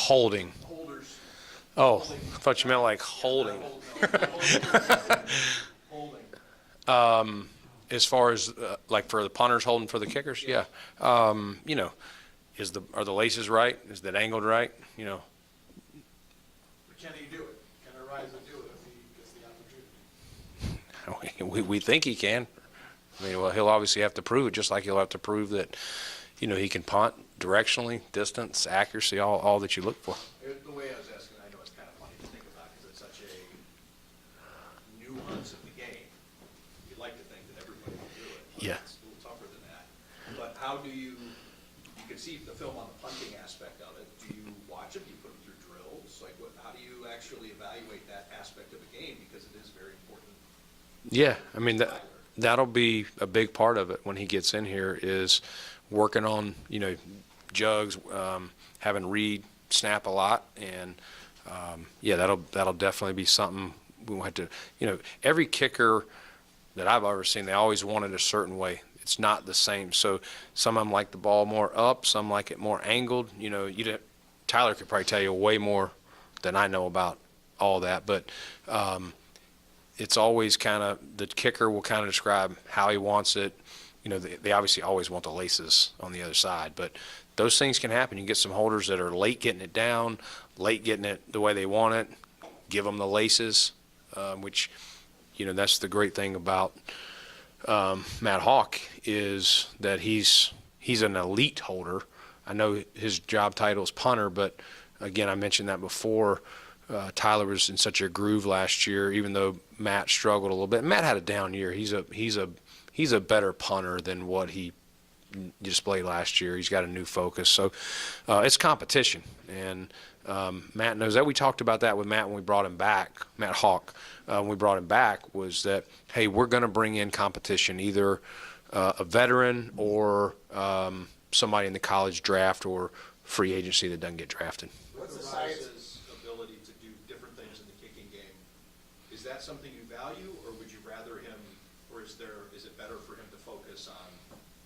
Holding. Holders. Oh, I thought you meant like holding. Holding. As far as like for the punters holding for the kickers, yeah. You know, are the laces right? Is that angled right? You know. But can he do it? Can Araiza do it if he gets the opportunity? We think he can. I mean, well, he'll obviously have to prove it, just like he'll have to prove that, you know, he can punt directionally, distance, accuracy, all that you look for. The way I was asking, I know it's kind of funny to think about because it's such a nuance of the game. You'd like to think that everybody will do it, but Yeah. it's a little tougher than that. But how do you can see the film on the punting aspect of it. Do you watch it? Do you put them through drills? Like, how do you actually evaluate that aspect of the game because it is very important? Yeah, I mean, that'll be a big part of it when he gets in here is working on, you know, jugs, having Reed snap a lot, and yeah, that'll definitely be something we want to, you know, every kicker that I've ever seen, they always want it a certain way. It's not the same. So some of them like the ball more up, some like it more angled. You know, Tyler could probably tell you way more than I know about all that, but it's always kind of, the kicker will kind of describe how he wants it. You know, they obviously always want the laces on the other side, but those things can happen. You get some holders that are late getting it down, late getting it the way they want it, give them the laces, which, you know, that's the great thing about Matt Hawk is that he's an elite holder. I know his job title is punter, but again, I mentioned that before. Tyler was in such a groove last year, even though Matt struggled a little bit. Matt had a down year. He's a better punter than what he displayed last year. He's got a new focus, so it's competition, and Matt knows that. We talked about that with Matt when we brought him back. Matt Hawk, when we brought him back, was that hey, we're going to bring in competition, either a veteran or somebody in the college draft or free agency that doesn't get drafted. What's the science's ability to do different things in the kicking game? Is that something you value, or would you rather him, or is it better for him to focus on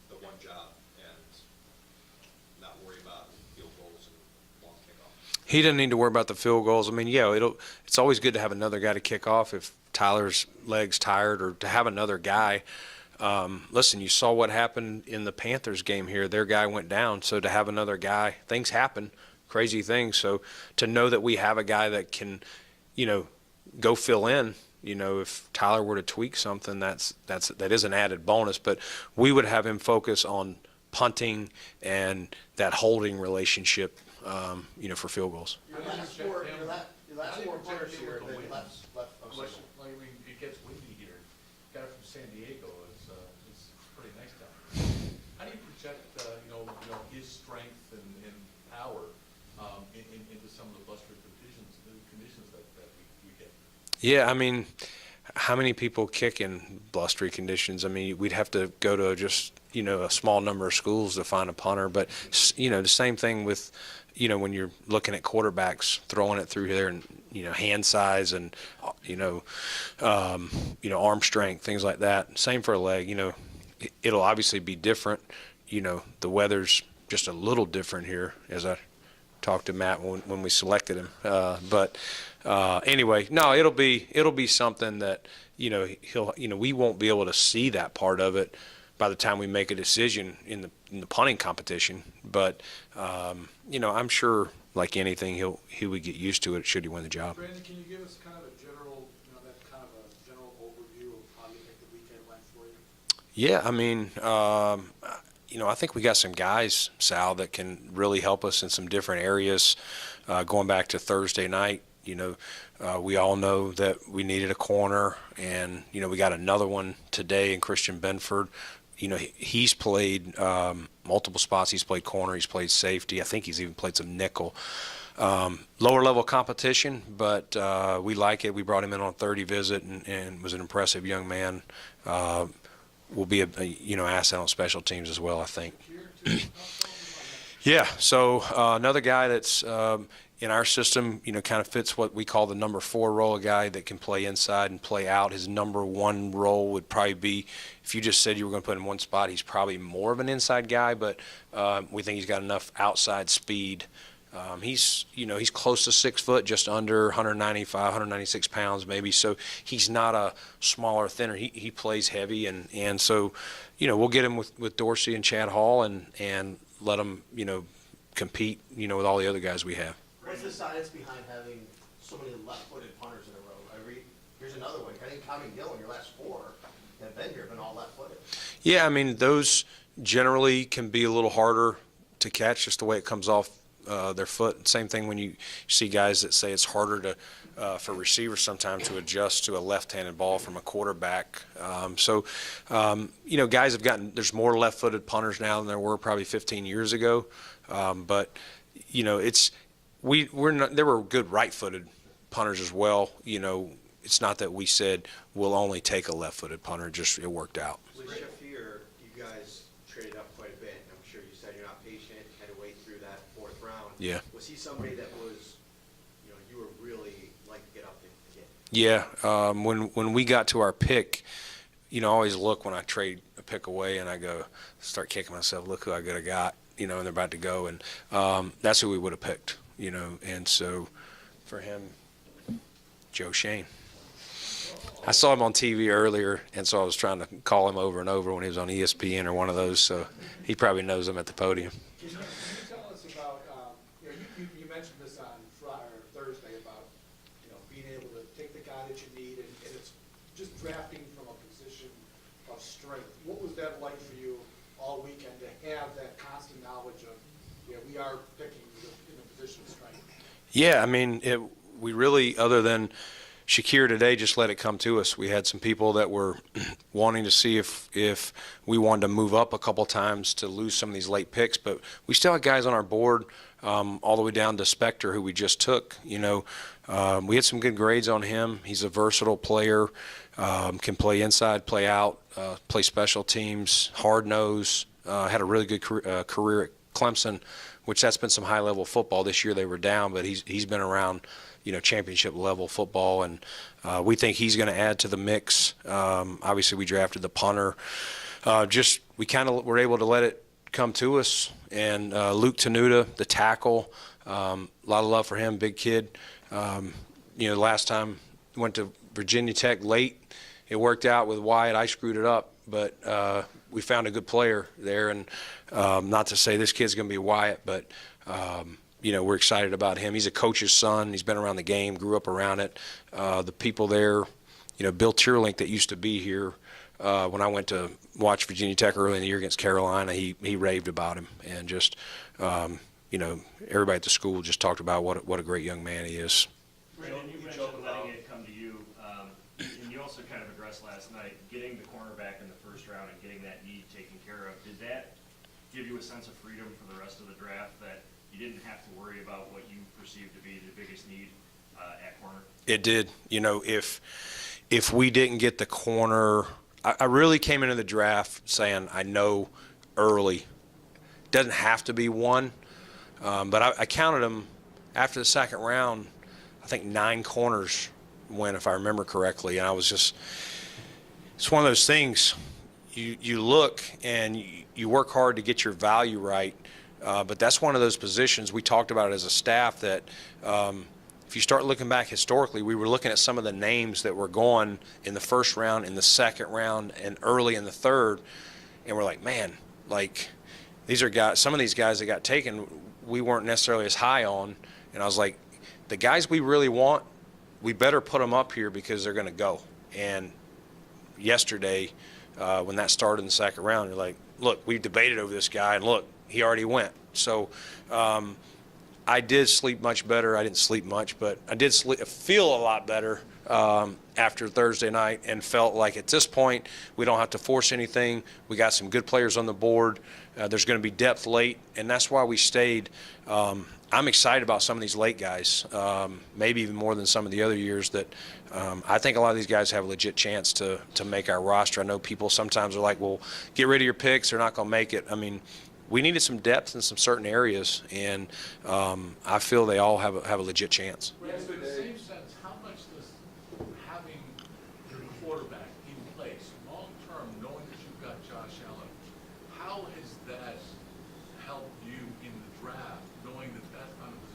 the one job and not worry about field goals and long kickoff? He doesn't need to worry about the field goals. I mean, yeah, it's always good to have another guy to kick off if Tyler's leg's tired, or to have another guy. Listen, you saw what happened in the Panthers game here. Their guy went down, so to have another guy, things happen, crazy things. So to know that we have a guy that can, you know, go fill in, you know, if Tyler were to tweak something, that is an added bonus. But we would have him focus on punting and that holding relationship, you know, for field goals. Your last four punters here, they left. I mean, it gets windy here. Guy from San Diego is pretty nice down here. How do you project, you know, his strength and power into some of the blustery conditions that we get? Yeah, I mean, how many people kick in blustery conditions? I mean, we'd have to go to just, you know, a small number of schools to find a punter. But, you know, the same thing with, you know, when you're looking at quarterbacks throwing it through there, and, you know, hand size and, you know, arm strength, things like that. Same for a leg. You know, it'll obviously be different. You know, the weather's just a little different here, as I talked to Matt when we selected him. But anyway, no, it'll be something that, you know, we won't be able to see that part of it by the time we make a decision in the punting competition. But you know, I'm sure, like anything, he would get used to it should he win the job. Brandon, can you give us kind of a general, you know, that kind of a general overview of how you think the weekend went for you? Yeah, I mean, you know, I think we got some guys, Sal, that can really help us in some different areas. Going back to Thursday night, you know, we all know that we needed a corner, and, you know, we got another one today in Christian Benford. You know, he's played multiple spots. He's played corner. He's played safety. I think he's even played some nickel. Lower level competition, but we like it. We brought him in on a 30 visit and was an impressive young man. Will be a you know, asset on special teams as well, I think. Yeah. So another guy that's in our system, you know, kind of fits what we call the number 4 role, a guy that can play inside and play out. His number 1 role would probably be, if you just said you were going to put him in one spot, he's probably more of an inside guy, but we think he's got enough outside speed He's close to 6 foot, just under 195, 196 pounds maybe. So he's not a smaller, thinner. He plays heavy, and so, we'll get him with Dorsey and Chad Hall and let him, compete, with all the other guys we have. What's the science behind having so many left-footed punters in a row? Here's another one. I think Tommy Gill in your last 4 that have been here have been all left-footed. Yeah, I mean, those generally can be a little harder to catch, just the way it comes off their foot. Same thing when you see guys that say it's harder for receivers sometimes to adjust to a left-handed ball from a quarterback. Guys have gotten, there's more left-footed punters now than there were probably 15 years ago. But there were good right-footed punters as well. It's not that we said we'll only take a left-footed punter, just it worked out. With Shakir, you guys traded up quite a bit, and I'm sure you said you're not patient, had to wait through that 4th round. Yeah. Was he somebody that was, you were really like to get up to get? Yeah. When we got to our pick, I always look when I trade a pick away, and I go, start kicking myself, look who I could have got, and they're about to go. And that's who we would have picked, And so for him, Joe Shane. I saw him on TV earlier, and so I was trying to call him over and over when he was on ESPN or one of those, so he probably knows him at the podium. Can you tell us about, you mentioned this on Friday or Thursday about, being able to take the guy that you need, and it's just drafting from a position of strength. What was that like for you all weekend to have that constant knowledge of, we are picking in a position of strength? Yeah, I mean, we really, other than Shakir today, just let it come to us. We had some people that were wanting to see if we wanted to move up a couple times to lose some of these late picks, but we still had guys on our board all the way down to Spector, who we just took. We had some good grades on him. He's a versatile player, can play inside, play out, play special teams, hard nose, had a really good career at Clemson, which that's been some high-level football. This year they were down, but he's been around, championship level football, and we think he's going to add to the mix. Obviously, we drafted the punter. We kind of were able to let it come to us. And Luke Tenuta, the tackle, a lot of love for him, big kid. Last time went to Virginia Tech late. It worked out with Wyatt. I screwed it up, but we found a good player there. And not to say this kid's going to be Wyatt, but we're excited about him. He's a coach's son. He's been around the game, grew up around it. The people there, Bill Tierlink that used to be here, when I went to watch Virginia Tech early in the year against Carolina, he raved about him. And just, everybody at the school just talked about what a great young man he is. Brandon, you mentioned letting it come to you, and you also kind of addressed last night, getting the cornerback in the first round and getting that need taken care of. Did that give you a sense of freedom for the rest of the draft, that you didn't have to worry about what you perceived to be the biggest need at corner? It did. If we didn't get the corner, I really came into the draft saying I know early. Doesn't have to be one, but I counted them after the second round. I think 9 corners went, if I remember correctly, and I was just, it's one of those things. You look and you work hard to get your value right, but that's one of those positions. We talked about it as a staff that if you start looking back historically, we were looking at some of the names that were going in the first round, in the second round, and early in the third, and we're like, man, these are guys, some of these guys that got taken, we weren't necessarily as high on, and I was like, the guys we really want, we better put them up here because they're going to go. And yesterday, when that started in the second round, you're like, look, we debated over this guy, and look, he already went. So I did sleep much better. I didn't sleep much, but I did feel a lot better after Thursday night, and felt like at this point we don't have to force anything. We got some good players on the board. There's going to be depth late, and that's why we stayed. I'm excited about some of these late guys, maybe even more than some of the other years that I think a lot of these guys have a legit chance to make our roster. I know people sometimes are like, well, get rid of your picks. They're not going to make it. I mean, we needed some depth in some certain areas, and I feel they all have a legit chance. In the same sense, how much does having your quarterback in place, long-term, knowing that you've got Josh Allen, how has that helped you in the draft, knowing that that's not a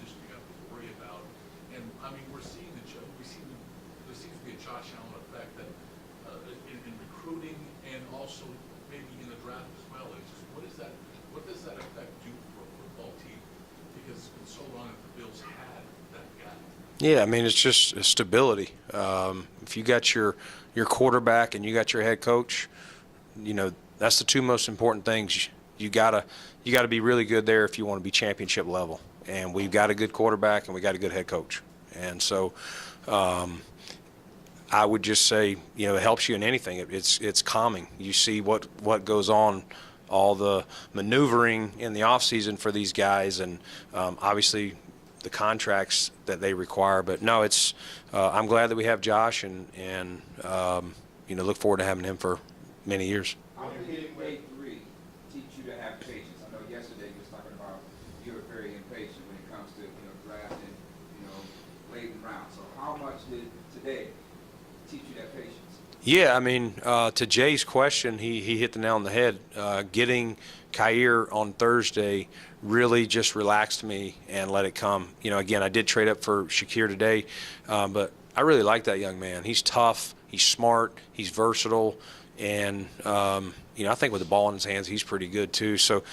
Josh Allen effect that in recruiting and also maybe in the draft as well? It's just, what does that effect do for a football team? Because it's been so long that the Bills had that guy. Yeah, I mean, it's just stability. If you got your quarterback and you got your head coach, that's the two most important things. You gotta be really good there if you want to be championship level. And we've got a good quarterback and we got a good head coach. And so I would just say, it helps you in anything. It's calming. You see what goes on, all the maneuvering in the offseason for these guys, and obviously the contracts that they require. But no, I'm glad that we have Josh, and look forward to having him for many years. How did getting grade 3 teach you to have patience? I know yesterday you was talking about you're very impatient when it comes to drafting late in rounds. So how much did today teach you that patience? Yeah, I mean, to Jay's question, he hit the nail on the head. Getting Khalil on Thursday really just relaxed me and let it come. Again, I did trade up for Shakir today, but I really like that young man. He's tough, he's smart, he's versatile, and I think with the ball in his hands, he's pretty good too. So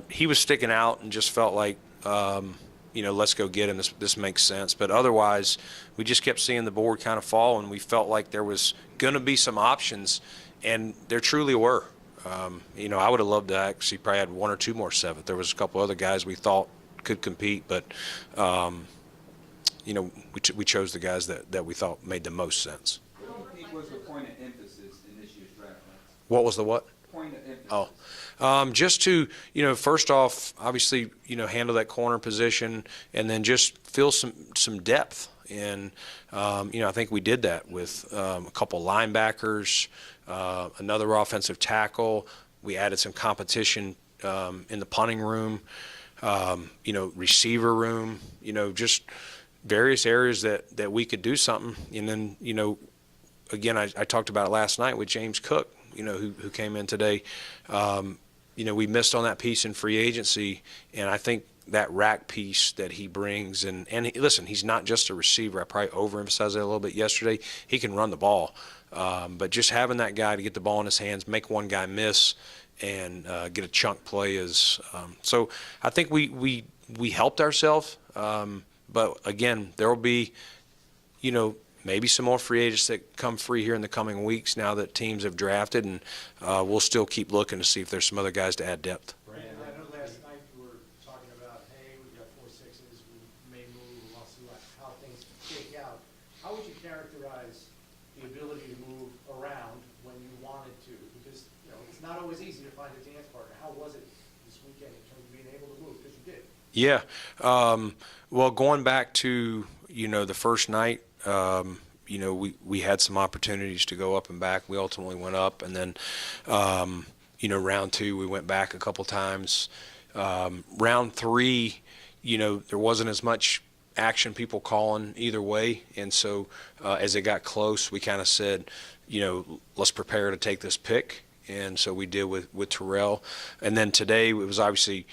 he was sticking out and just felt like, let's go get him. This makes sense. But otherwise, we just kept seeing the board kind of fall, and we felt like there was going to be some options, and there truly were. I would have loved to actually probably had one or two more seventh. There was a couple other guys we thought could compete, but we chose the guys that we thought made the most sense. What do you think was the point of emphasis in this year's draft class? What was the what? Point of emphasis. Just to, first off, obviously, handle that corner position, and then just fill some depth. And, I think we did that with a couple linebackers, another offensive tackle. We added some competition in the punting room, receiver room, just various areas that we could do something. And then, again, I talked about it last night with James Cook, who came in today. We missed on that piece in free agency, and I think that rack piece that he brings, and listen, he's not just a receiver. I probably overemphasized that a little bit yesterday. He can run the ball, but just having that guy to get the ball in his hands, make one guy miss, and get a chunk play is so I think we helped ourselves, but again, there will be, maybe some more free agents that come free here in the coming weeks now that teams have drafted, and we'll still keep looking to see if there's some other guys to add depth. Brandon, I know last night you were talking about, hey, we've got 4 sixes, we may move, we'll see how things shake out. How would you characterize the ability to move around when you wanted to? Because, it's not always easy to find a dance partner. How was it this weekend in terms of being able to move? Because you did. Yeah. Well, going back to, the first night, we had some opportunities to go up and back. We ultimately went up, and then, round 2, we went back a couple times. Round 3, there wasn't as much action, people calling either way. And so as it got close, we kind of said, let's prepare to take this pick. And so we did with Terrell. And then today, it was obviously,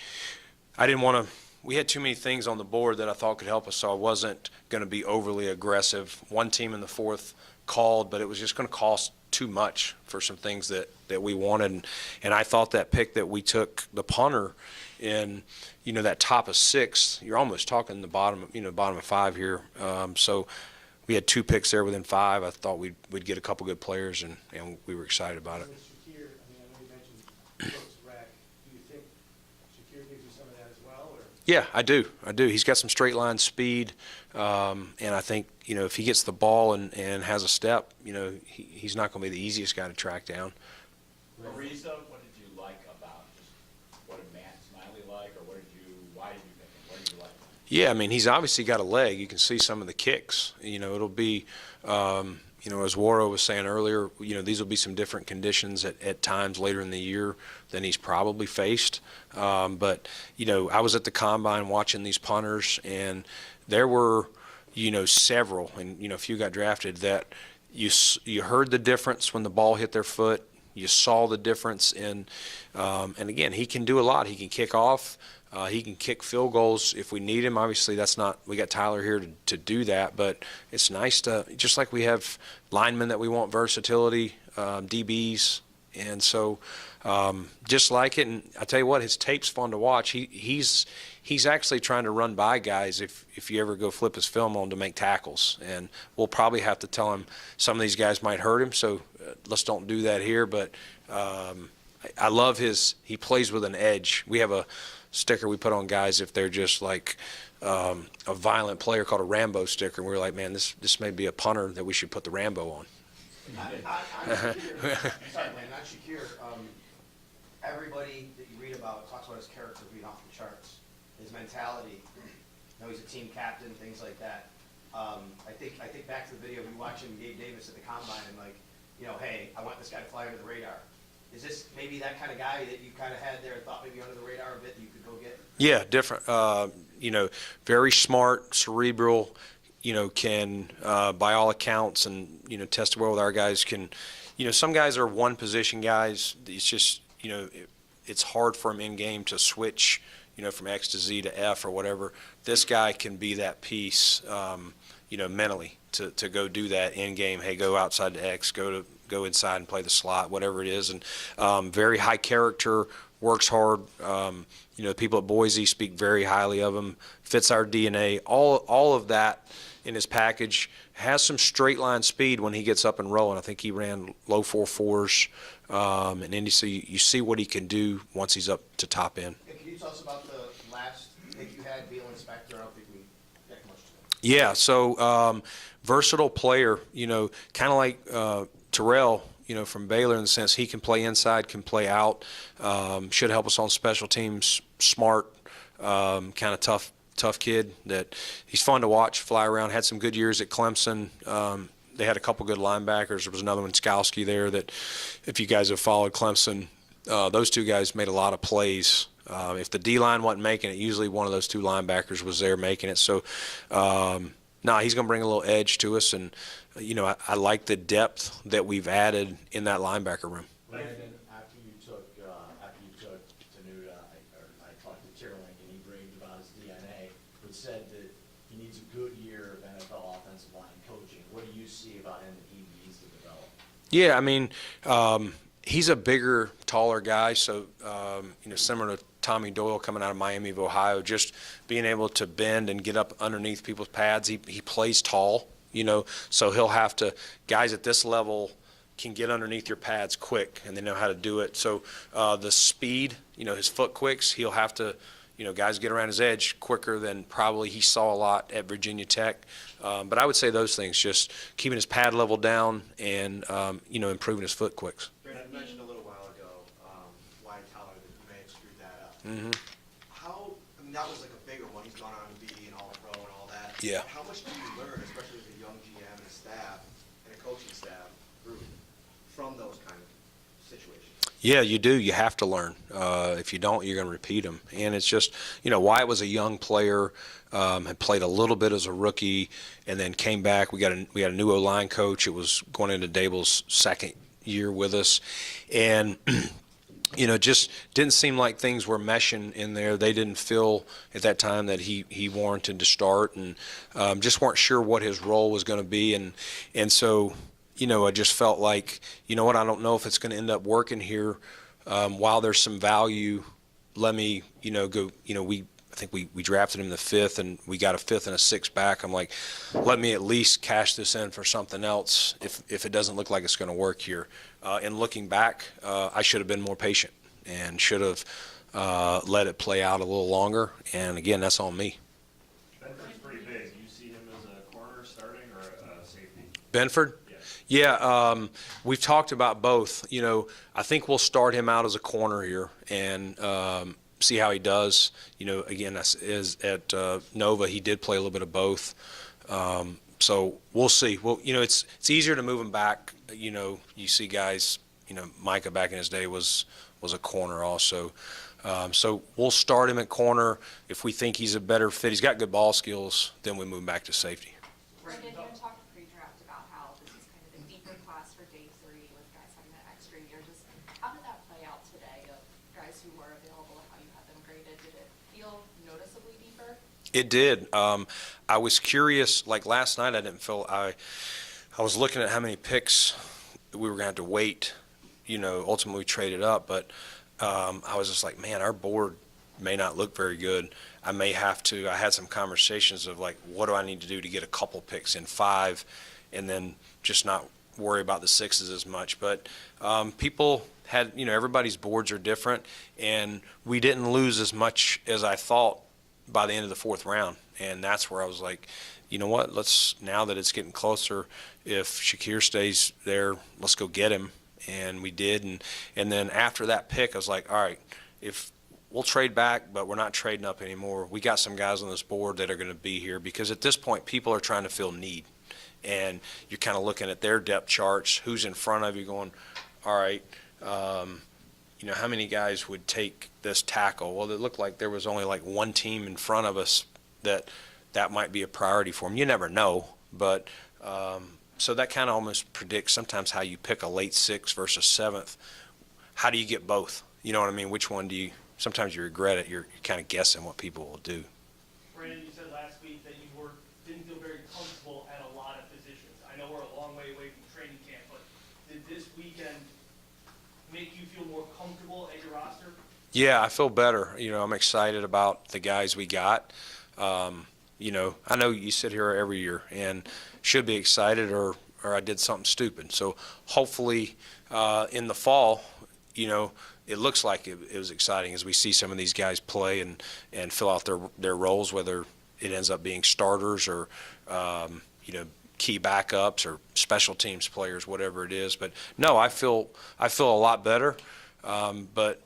we had too many things on the board that I thought could help us, so I wasn't going to be overly aggressive. One team in the 4th called, but it was just going to cost too much for some things that we wanted. And I thought that pick that we took, the punter, in, that top of 6, you're almost talking the bottom of 5 here. So we had 2 picks there within 5. I thought we'd get a couple good players, and we were excited about it. Shakir, I know you mentioned Brooks Rack. Do you think Shakir gives you some of that as well? Or? Yeah, I do. He's got some straight line speed, and I think, if he gets the ball and has a step, he's not going to be the easiest guy to track down. Araiza, what did you like about just what did Matt Smiley like, or why did you pick him? What did you like? Yeah, I mean, he's obviously got a leg. You can see some of the kicks. It'll be, as Waro was saying earlier, these will be some different conditions at times later in the year than he's probably faced. But, I was at the combine watching these punters, and there were, several, and, a few got drafted that you heard the difference when the ball hit their foot. You saw the difference in, and again, he can do a lot. He can kick off. He can kick field goals if we need him. Obviously, that's not, we got Tyler here to do that, but it's nice to, just like we have linemen that we want versatility, DBs, and so just like it. And I tell you what, his tape's fun to watch. He's actually trying to run by guys if you ever go flip his film on to make tackles, and we'll probably have to tell him some of these guys might hurt him, so let's don't do that here. But I love he plays with an edge. We have a sticker we put on guys if they're just like a violent player called a Rambo sticker, and we were like, man, this may be a punter that we should put the Rambo on. Sorry, man, not Shakir. Everybody that you read about talks about his character being off the charts, his mentality. You know, he's a team captain, things like that. I think back to the video of you watching Gabe Davis at the combine and like, you know, hey, I want this guy to fly under the radar. Is this maybe that kind of guy that you kind of had there and thought maybe under the radar a bit that you could go get? Yeah, different. You know, very smart, cerebral. You know, can by all accounts, and you know, tested well with our guys. Can, you know, some guys are one position guys. It's just, you know, it's hard for them in game to switch, you know, from X to Z to F or whatever. This guy can be that piece, you know, mentally to go do that in game. Hey, go outside to X, go inside and play the slot, whatever it is. And very high character, works hard. You know, people at Boise speak very highly of him. Fits our DNA. All of that in his package. Has some straight line speed when he gets up and rolling. I think he ran low 4.4s in Indy. So you see what he can do once he's up to top end. Hey, can you tell us about the last pick you had, Beal Inspector? I don't think we got much to that. Yeah, so versatile player, you know, kind of like Terrell, you know, from Baylor in the sense he can play inside, can play out, should help us on special teams, smart, kind of tough kid that he's fun to watch, fly around, had some good years at Clemson. They had a couple good linebackers. There was another one, Skowski, there that if you guys have followed Clemson, those two guys made a lot of plays. If the D-line wasn't making it, usually one of those two linebackers was there making it. So, he's going to bring a little edge to us, and, you know, I like the depth that we've added in that linebacker room. Brandon, after you took Tenuta, I talked to Tierlink, and he raved about his DNA, but said that he needs a good year of NFL offensive line coaching. What do you see about him that he needs to develop? Yeah, I mean, he's a bigger, taller guy, so, you know, similar to Tommy Doyle coming out of Miami of Ohio, just being able to bend and get up underneath people's pads. He plays tall, you know, so he'll have to, guys at this level can get underneath your pads quick, and they know how to do it. So the speed, you know, his foot quicks, he'll have to, you know, guys get around his edge quicker than probably he saw a lot at Virginia Tech. But I would say those things, just keeping his pad level down and, you know, improving his foot quicks. Brandon mentioned a little while ago why Tyler may have screwed that up. Mm-hmm. I mean, that was like a bigger one. He's gone on to be an All-Pro and all that. Yeah. How much do you learn, especially as a young GM and a staff and a coaching staff group, from those kind of situations? Yeah, you do. You have to learn. If you don't, you're going to repeat them. And it's just, you know, Wyatt was a young player, had played a little bit as a rookie, and then came back. We got a new O-line coach. It was going into Dable's second year with us, and you know, just didn't seem like things were meshing in there. They didn't feel at that time that he warranted to start, and just weren't sure what his role was going to be, and so, you know, I just felt like, you know what, I don't know if it's going to end up working here. While there's some value, let me, you know, go, you know, I think we drafted him in the 5th, and we got a 5th and a 6th back. I'm like, let me at least cash this in for something else if it doesn't look like it's going to work here. And looking back, I should have been more patient and should have let it play out a little longer. And again, that's on me. Benford's pretty big. Do you see him as a corner starting or a safety? Benford? Yeah, we've talked about both. You know, I think we'll start him out as a corner here and see how he does. You know, again, is at Nova, he did play a little bit of both. So we'll see. Well, you know, it's easier to move him back. You know, you see guys, you know, Micah back in his day was a corner also. So we'll start him at corner. If we think he's a better fit, he's got good ball skills, then we move him back to safety. Brandon, you talked pre-draft about how this is kind of a deeper class for day 3 with guys having that extra year. Just It did. I was curious, like last night I was looking at how many picks we were going to have to wait, ultimately we traded up, but I was just like, man, our board may not look very good. I had some conversations of like, what do I need to do to get a couple picks in 5 and then just not worry about the 6s as much. But people had, everybody's boards are different, and we didn't lose as much as I thought by the end of the 4th round. And that's where I was like, you know what, now that it's getting closer, if Shakir stays there, let's go get him. And we did. And then after that pick, I was like, all right, if we'll trade back, but we're not trading up anymore. We got some guys on this board that are going to be here, because at this point, people are trying to fill need. And you're kind of looking at their depth charts, who's in front of you going, all right, how many guys would take this tackle? Well, it looked like there was only like one team in front of us that might be a priority for them. You never know, but so that kind of almost predicts sometimes how you pick a late 6th versus 7th. How do you get both? You know what I mean? Which one do you? Sometimes you regret it. You're kind of guessing what people will do. Brandon, you said last week that you didn't feel very comfortable at a lot of positions. I know we're a long way away from training camp, but did this weekend make you feel more comfortable at your roster? Yeah, I feel better. I'm excited about the guys we got. I know you sit here every year and should be excited, or I did something stupid. So hopefully in the fall, it looks like it was exciting as we see some of these guys play and fill out their roles, whether it ends up being starters or, key backups or special teams players, whatever it is. But no, I feel a lot better. But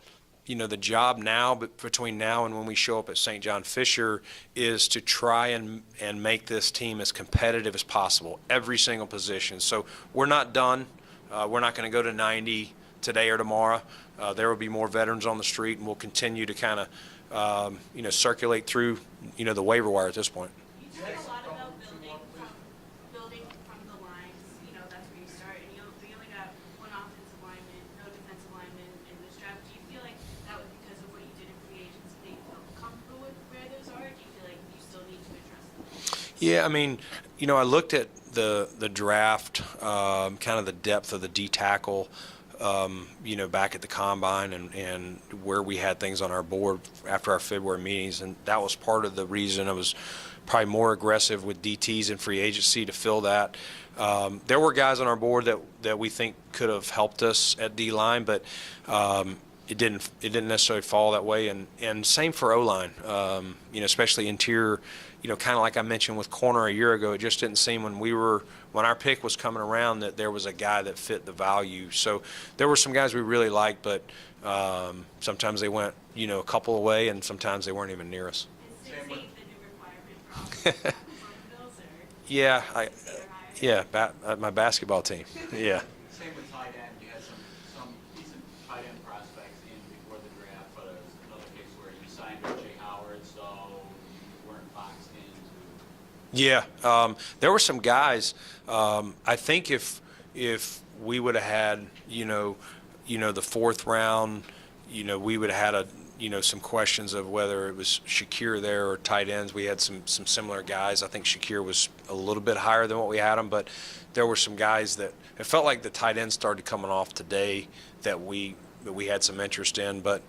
the job now, between now and when we show up at St. John Fisher, is to try and make this team as competitive as possible, every single position. So we're not done. We're not going to go to 90 today or tomorrow. There will be more veterans on the street, and we'll continue to kind of, circulate through, the waiver wire at this point. You talk a lot about building from the lines. That's where you start. And we only got one offensive lineman, no defensive lineman in this draft. Do you feel like that was because of what you did in free agency that you felt comfortable with where those are? Or do you feel like you still need to address them? Yeah, I looked at the draft, kind of the depth of the D tackle. Back at the combine and where we had things on our board after our February meetings, and that was part of the reason I was probably more aggressive with DTs and free agency to fill that. There were guys on our board that we think could have helped us at D-line, but it didn't necessarily fall that way, and same for O-line, especially interior. Kind of like I mentioned with corner a year ago, it just didn't seem when our pick was coming around that there was a guy that fit the value. So there were some guys we really liked, but sometimes they went, a couple away, and sometimes they weren't even near us. Is 6'8" the new requirement for offensive tackles on the Bills, or? My basketball team. Yeah. Same with tight end. You had some decent tight end prospects in before the draft, but it was another case where you signed O.J. Howard, so you weren't boxed into. Yeah, there were some guys. I think if we would have had, the 4th round, we would have had some questions of whether it was Shakir there or tight ends. We had some similar guys. I think Shakir was a little bit higher than what we had him, but there were some guys that it felt like the tight ends started coming off today that we had some interest in, but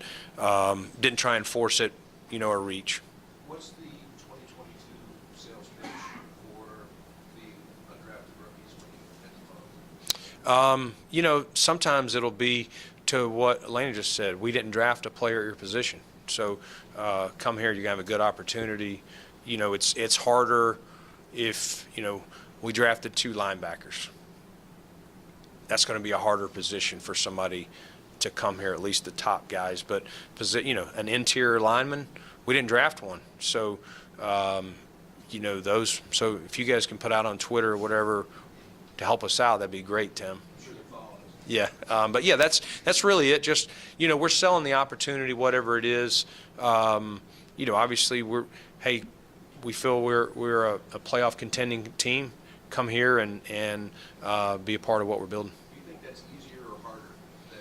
didn't try and force it, or reach. What's the 2022 sales pitch for the undrafted rookies when you get to those? Sometimes it'll be to what Elena just said. We didn't draft a player at your position, so come here. You have a good opportunity. It's harder if we drafted 2 linebackers. That's going to be a harder position for somebody to come here, at least the top guys. But an interior lineman, we didn't draft one. So those. So if you guys can put out on Twitter or whatever to help us out, that'd be great, Tim. Yeah, but yeah, that's really it. Just we're selling the opportunity, whatever it is. Obviously we feel we're a playoff contending team. Come here and be a part of what we're building. Do you think that's easier or harder than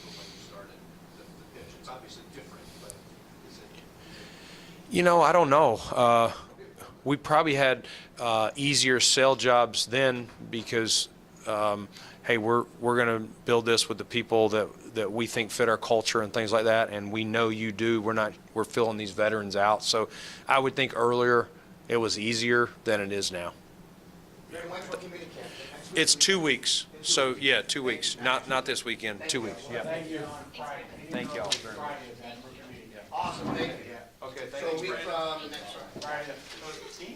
when you started the pitch? It's obviously different, but is it? I don't know. We probably had easier sell jobs then because, hey, we're going to build this with the people that we think fit our culture and things like that, and we know you do. We're filling these veterans out. So I would think earlier it was easier than it is now. When's rookie minicamp? Next week? It's 2 weeks. So yeah, 2 weeks. Not this weekend. 2 weeks. Yeah. Thank you. Thank y'all very much. Awesome, thank you. Okay, So a week from next Friday. So